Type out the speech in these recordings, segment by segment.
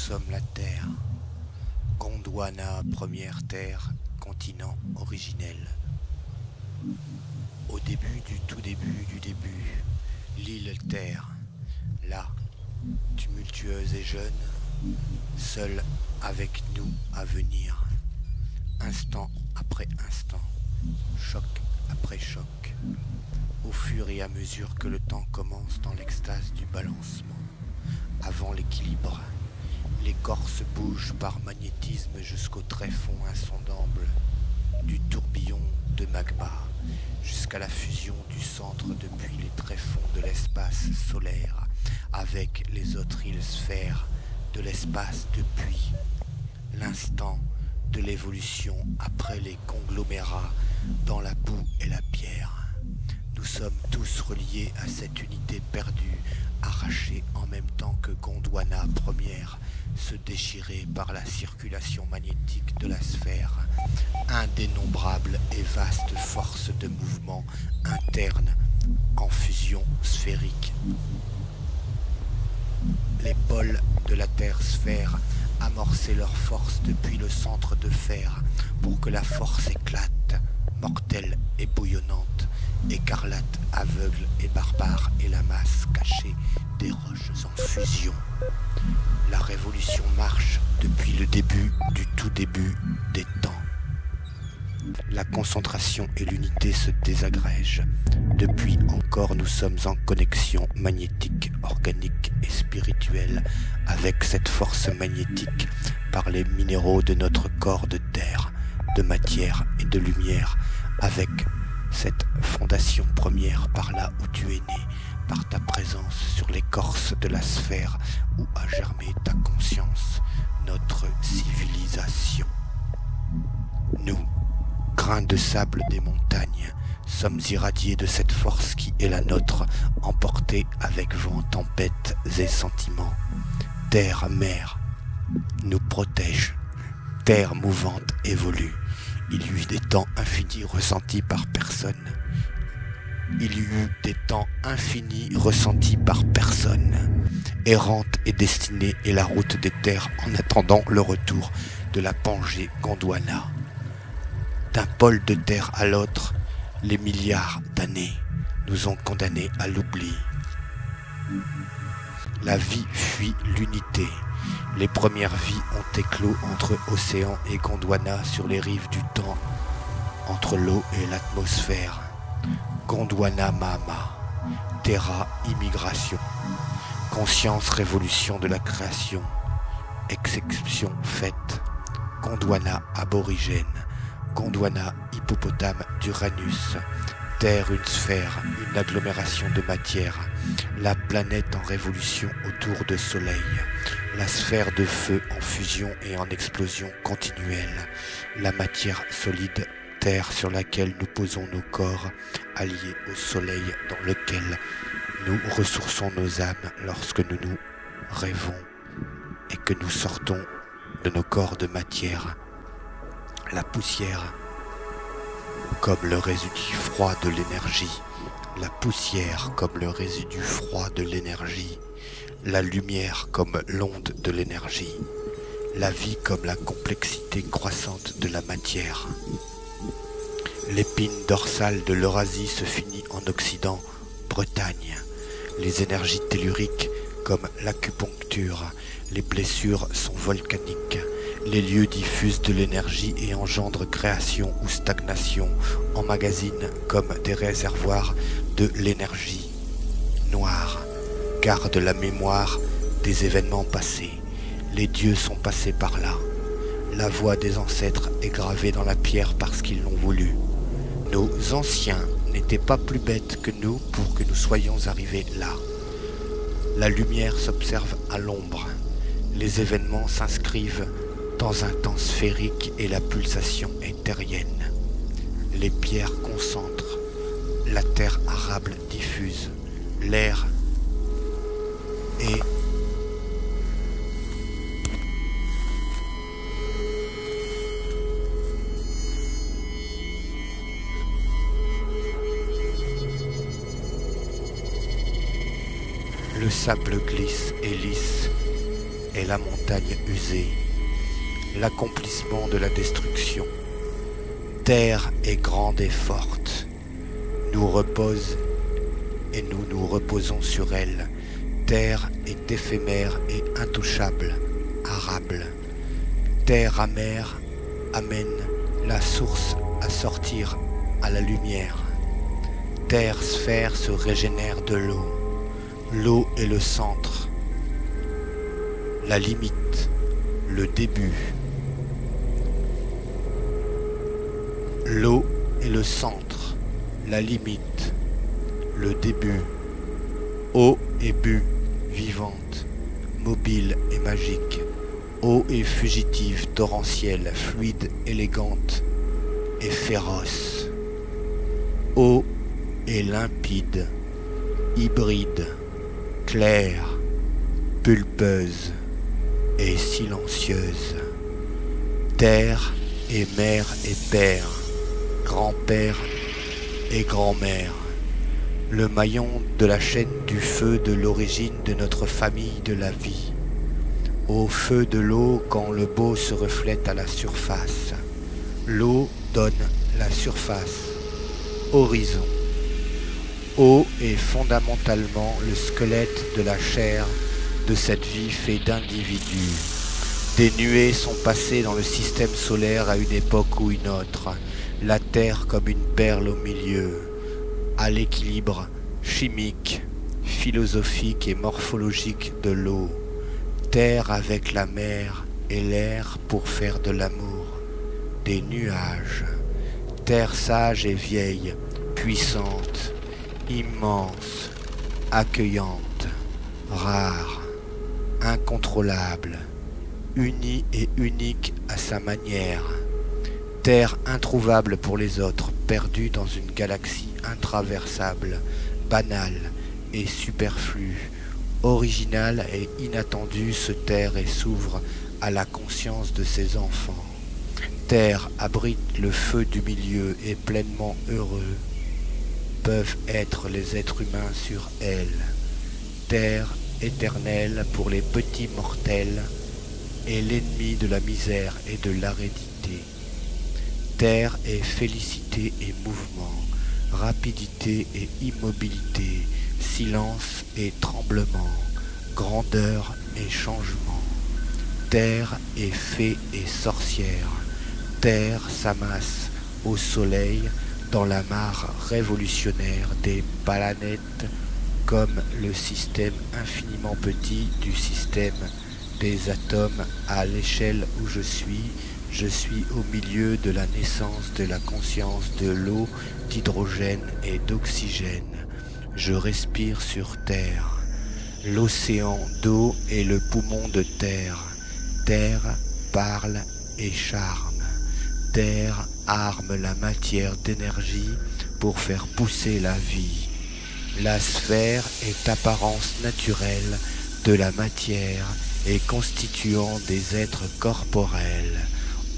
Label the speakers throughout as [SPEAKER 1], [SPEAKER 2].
[SPEAKER 1] sommes la Terre. Gondwana, première Terre, continent originel. Au début du tout début du début, l'île Terre, là, tumultueuse et jeune, seule avec nous à venir, instant après instant, choc après choc, au fur et à mesure que le temps commence dans l'extase du balancement, avant l'équilibre, les corps se bougent par magnétisme jusqu'au tréfonds insondable du tourbillon de magma, jusqu'à la fusion du centre depuis les tréfonds de l'espace solaire avec les autres îles sphères de l'espace depuis l'instant de l'évolution après les conglomérats dans la boue et la pierre. Nous sommes tous reliés à cette unité perdue, arrachée en même temps que Gondwana première se déchirait par la circulation magnétique de la sphère, indénombrable et vaste force de mouvement interne en fusion sphérique. Les pôles de la Terre-sphère amorçaient leur force depuis le centre de fer pour que la force éclate, mortelle et bouillonnante, écarlate, aveugle et barbare, et la masse cachée des roches en fusion. La révolution marche depuis le début du tout début des temps. La concentration et l'unité se désagrègent. Depuis encore, nous sommes en connexion magnétique, organique et spirituelle avec cette force magnétique par les minéraux de notre corps de terre, de matière et de lumière, avec cette fondation première par là où tu es né, par ta présence sur l'écorce de la sphère où a germé ta conscience, notre civilisation. Nous, grains de sable des montagnes, sommes irradiés de cette force qui est la nôtre, emportés avec vent, tempêtes et sentiments. Terre, mer, nous protège. Terre mouvante évolue. Il y eut des temps infinis ressentis par personne. Il y eut des temps infinis ressentis par personne. Errante et destinée est la route des terres en attendant le retour de la Pangée Gondwana. D'un pôle de terre à l'autre, les milliards d'années nous ont condamnés à l'oubli. La vie fuit l'unité. Les premières vies ont éclos entre océan et Gondwana sur les rives du temps, entre l'eau et l'atmosphère. Gondwana Mama, Terra Immigration, conscience révolution de la création, exception faite, Gondwana aborigène, Gondwana hippopotame d'Uranus, Terre une sphère, une agglomération de matière, la planète en révolution autour de Soleil, la sphère de feu en fusion et en explosion continuelle, la matière solide, terre sur laquelle nous posons nos corps, alliés au Soleil dans lequel nous ressourçons nos âmes lorsque nous nous rêvons et que nous sortons de nos corps de matière. La poussière comme le résidu froid de l'énergie, la poussière comme le résidu froid de l'énergie, la lumière comme l'onde de l'énergie, la vie comme la complexité croissante de la matière. L'épine dorsale de l'Eurasie se finit en Occident, Bretagne. Les énergies telluriques comme l'acupuncture, les blessures sont volcaniques. Les lieux diffusent de l'énergie et engendrent création ou stagnation, emmagasinent comme des réservoirs de l'énergie. Noir, garde la mémoire des événements passés. Les dieux sont passés par là. La voix des ancêtres est gravée dans la pierre parce qu'ils l'ont voulu. Nos anciens n'étaient pas plus bêtes que nous pour que nous soyons arrivés là. La lumière s'observe à l'ombre. Les événements s'inscrivent dans un temps sphérique et la pulsation est terrienne. Les pierres concentrent, la terre arable diffuse, l'air est le sable glisse et lisse, est la montagne usée, l'accomplissement de la destruction. Terre est grande et forte, nous repose et nous nous reposons sur elle. Terre est éphémère et intouchable, arable. Terre amère amène la source à sortir à la lumière. Terre sphère se régénère de l'eau. L'eau est le centre, la limite, le début. L'eau est le centre, la limite, le début. Eau et but, vivante, mobile et magique. Eau est fugitive, torrentielle, fluide, élégante et féroce. Eau est limpide, hybride, claire, pulpeuse et silencieuse. Terre et mère et père, grand-père et grand-mère. Le maillon de la chaîne du feu de l'origine de notre famille de la vie. Au feu de l'eau quand le beau se reflète à la surface. L'eau donne la surface, horizon. Eau est fondamentalement le squelette de la chair de cette vie faite d'individus. Des nuées sont passées dans le système solaire à une époque ou une autre. La Terre comme une perle au milieu, à l'équilibre chimique, philosophique et morphologique de l'eau. Terre avec la mer et l'air pour faire de l'amour. Des nuages. Terre sage et vieille, puissante, immense, accueillante, rare, incontrôlable, unie et unique à sa manière. Terre introuvable pour les autres, perdue dans une galaxie intraversable, banale et superflue. Originale et inattendue se terre et s'ouvre à la conscience de ses enfants. Terre abrite le feu du milieu et pleinement heureux peuvent être les êtres humains sur elle. Terre éternelle pour les petits mortels et l'ennemi de la misère et de l'aridité. Terre est félicité et mouvement, rapidité et immobilité, silence et tremblement, grandeur et changement. Terre est fée et sorcière. Terre s'amasse au soleil dans la mare révolutionnaire des planètes comme le système infiniment petit du système des atomes à l'échelle où je suis au milieu de la naissance de la conscience de l'eau, d'hydrogène et d'oxygène. Je respire sur terre. L'océan d'eau est le poumon de terre. Terre parle et charme. Terre arme la matière d'énergie pour faire pousser la vie. La sphère est apparence naturelle de la matière et constituant des êtres corporels.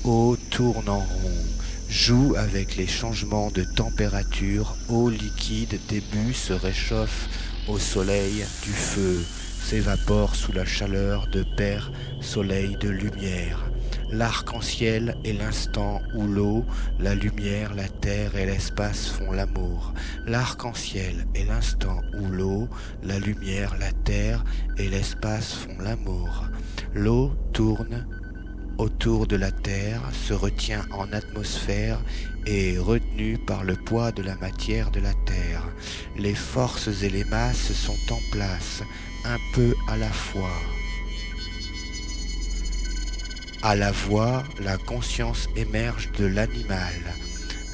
[SPEAKER 1] Eau tourne en rond, joue avec les changements de température, eau liquide début se réchauffe au soleil du feu, s'évapore sous la chaleur de père soleil de lumière. L'arc-en-ciel est l'instant où l'eau, la lumière, la terre et l'espace font l'amour. L'arc-en-ciel est l'instant où l'eau, la lumière, la terre et l'espace font l'amour. L'eau tourne autour de la terre, se retient en atmosphère et est retenue par le poids de la matière de la terre. Les forces et les masses sont en place, un peu à la fois. À la voix, la conscience émerge de l'animal.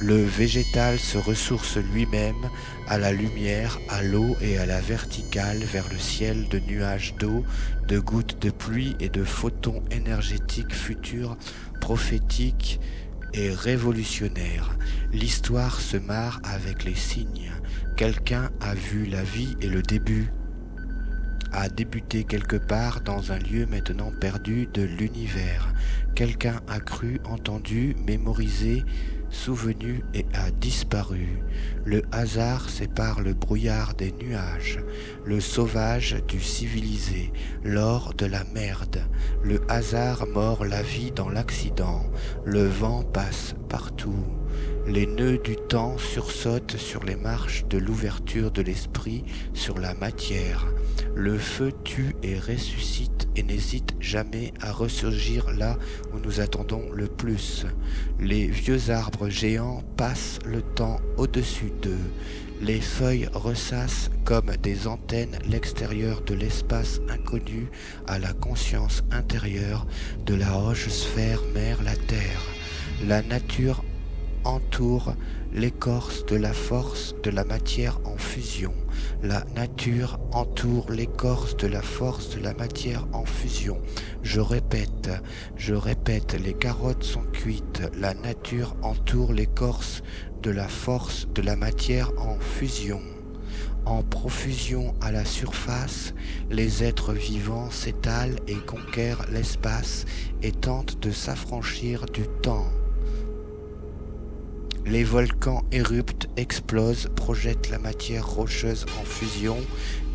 [SPEAKER 1] Le végétal se ressource lui-même à la lumière, à l'eau et à la verticale vers le ciel de nuages d'eau, de gouttes de pluie et de photons énergétiques futurs, prophétiques et révolutionnaires. L'histoire se marre avec les signes. Quelqu'un a vu la vie et le début a débuté quelque part dans un lieu maintenant perdu de l'univers. Quelqu'un a cru, entendu, mémorisé souvenu et a disparu. Le hasard sépare le brouillard des nuages, le sauvage du civilisé, l'or de la merde. Le hasard mord la vie dans l'accident, le vent passe partout. Les nœuds du temps sursautent sur les marches de l'ouverture de l'esprit sur la matière. Le feu tue et ressuscite et n'hésite jamais à ressurgir là où nous attendons le plus. Les vieux arbres géants passent le temps au-dessus d'eux. Les feuilles ressassent comme des antennes l'extérieur de l'espace inconnu à la conscience intérieure de la roche-sphère mère la Terre. La nature entoure l'écorce de la force de la matière en fusion. La nature entoure l'écorce de la force de la matière en fusion. Je répète, les carottes sont cuites. La nature entoure l'écorce de la force de la matière en fusion. En profusion à la surface, les êtres vivants s'étalent et conquièrent l'espace et tentent de s'affranchir du temps. Les volcans éruptent, explosent, projettent la matière rocheuse en fusion,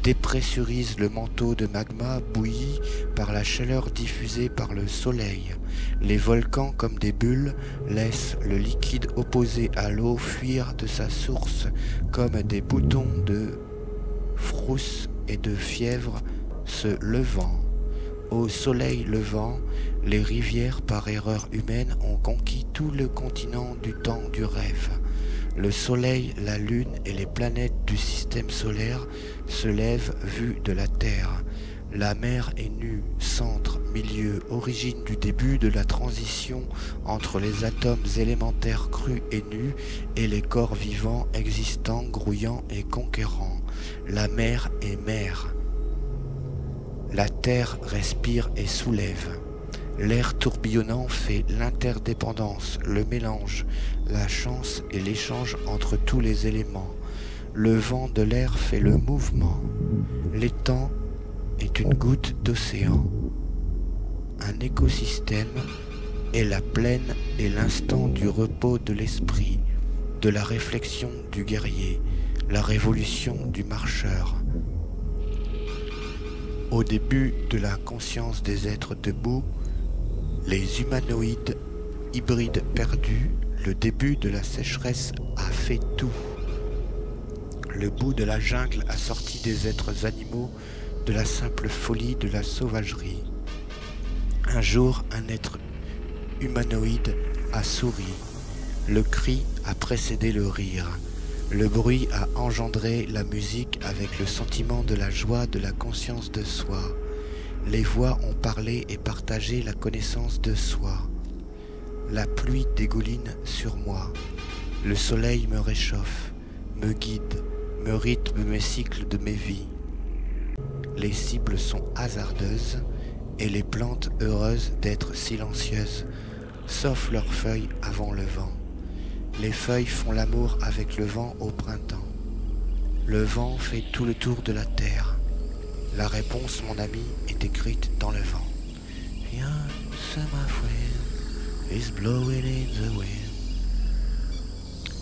[SPEAKER 1] dépressurisent le manteau de magma bouilli par la chaleur diffusée par le soleil. Les volcans, comme des bulles, laissent le liquide opposé à l'eau fuir de sa source, comme des boutons de frousse et de fièvre se levant. Au soleil levant, les rivières par erreur humaine ont conquis tout le continent du temps du rêve. Le soleil, la lune et les planètes du système solaire se lèvent vues de la Terre. La mer est nue, centre, milieu, origine du début de la transition entre les atomes élémentaires crus et nus et les corps vivants existants, grouillants et conquérants. La mer est mère. La terre respire et soulève. L'air tourbillonnant fait l'interdépendance, le mélange, la chance et l'échange entre tous les éléments. Le vent de l'air fait le mouvement. L'étang est une goutte d'océan. Un écosystème est la plaine et l'instant du repos de l'esprit, de la réflexion du guerrier, la révolution du marcheur. Au début de la conscience des êtres debout, les humanoïdes hybrides perdus, le début de la sécheresse a fait tout. Le bout de la jungle a sorti des êtres animaux de la simple folie de la sauvagerie. Un jour, un être humanoïde a souri. Le cri a précédé le rire. Le bruit a engendré la musique avec le sentiment de la joie de la conscience de soi. Les voix ont parlé et partagé la connaissance de soi. La pluie dégouline sur moi. Le soleil me réchauffe, me guide, me rythme mes cycles de mes vies. Les cibles sont hasardeuses et les plantes heureuses d'être silencieuses, sauf leurs feuilles avant le vent. Les feuilles font l'amour avec le vent au printemps. Le vent fait tout le tour de la terre. La réponse, mon ami, est écrite dans le vent. Is blowing in the wind.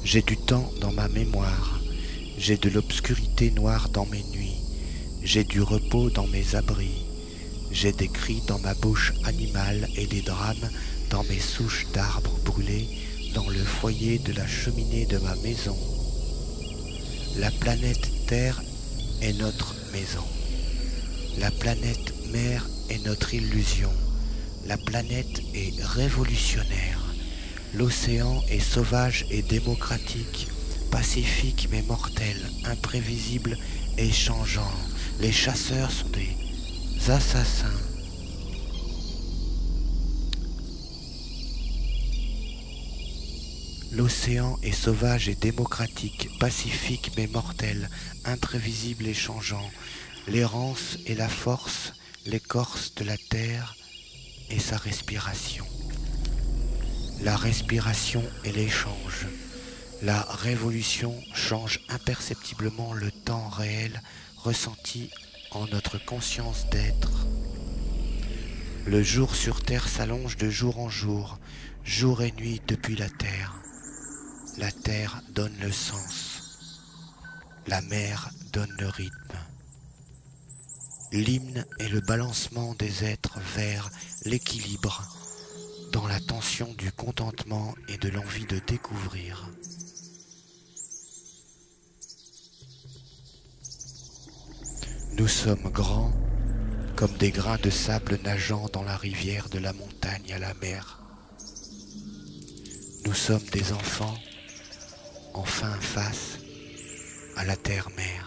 [SPEAKER 1] J'ai du temps dans ma mémoire. J'ai de l'obscurité noire dans mes nuits. J'ai du repos dans mes abris. J'ai des cris dans ma bouche animale et des drames dans mes souches d'arbres brûlés dans le foyer de la cheminée de ma maison. La planète Terre est notre maison. La planète Mère est notre illusion. La planète est révolutionnaire. L'océan est sauvage et démocratique, pacifique mais mortel, imprévisible et changeant. Les chasseurs sont des assassins. L'océan est sauvage et démocratique, pacifique mais mortel, imprévisible et changeant. L'errance est la force, l'écorce de la terre et sa respiration. La respiration est l'échange. La révolution change imperceptiblement le temps réel ressenti en notre conscience d'être. Le jour sur terre s'allonge de jour en jour, jour et nuit depuis la terre. La terre donne le sens, la mer donne le rythme. L'hymne est le balancement des êtres vers l'équilibre, dans la tension du contentement et de l'envie de découvrir. Nous sommes grands comme des grains de sable nageant dans la rivière de la montagne à la mer. Nous sommes des enfants, enfin face à la terre-mère.